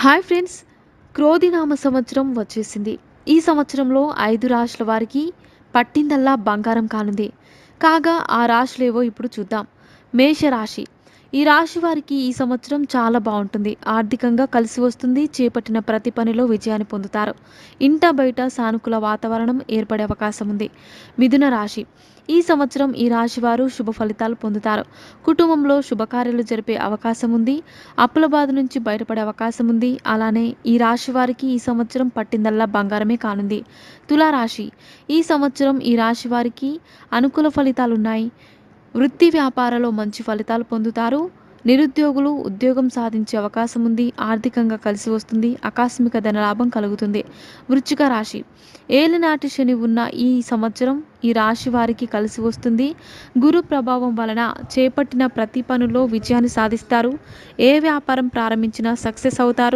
Hi friends, క్రోధినామ సంవత్సరం వచ్చేసింది. ఈ సంవత్సరంలో 5 రాశుల వారికి పట్టిందల్లా బంగారం కానుంది. కాగా ఆ రాశులేవో ఇప్పుడు చూద్దాం. మేషరాశి. ఈ రాశి వారికి ఈ సంవత్సరం చాలా బావుంటుంది. ఆర్థికంగా కలిసి వస్తుంది. చేపట్టిన ప్రతి పనిలో విజయాన్ని పొందుతారు. ఇంట బయట సానుకూల వాతావరణం ఏర్పడే అవకాశం ఉంది. మిథున రాశి. ఈ సంవత్సరం ఈ రాశి వారు శుభ ఫలితాలు పొందుతారు. కుటుంబంలో శుభకార్యాలు జరిపే అవకాశం ఉంది. అప్పుల బాధ నుంచి బయటపడే అవకాశం ఉంది. అలానే ఈ రాశి వారికి ఈ సంవత్సరం పట్టిందల్లా బంగారమే కానుంది. తులారాశి. ఈ సంవత్సరం ఈ రాశి వారికి అనుకూల ఫలితాలున్నాయి. వృత్తి వ్యాపారాల్లో మంచి ఫలితాలు పొందుతారు. నిరుద్యోగులు ఉద్యోగం సాధించే అవకాశం ఉంది. ఆర్థికంగా కలిసి వస్తుంది. ఆకస్మిక ధనలాభం కలుగుతుంది. వృశ్చిక రాశి. ఏలినాటి శని ఉన్న ఈ సంవత్సరం ఈ రాశి వారికి కలిసి వస్తుంది. గురు ప్రభావం వలన చేపట్టిన ప్రతి పనిలో విజయాన్ని సాధిస్తారు. ఏ వ్యాపారం ప్రారంభించినా సక్సెస్ అవుతారు.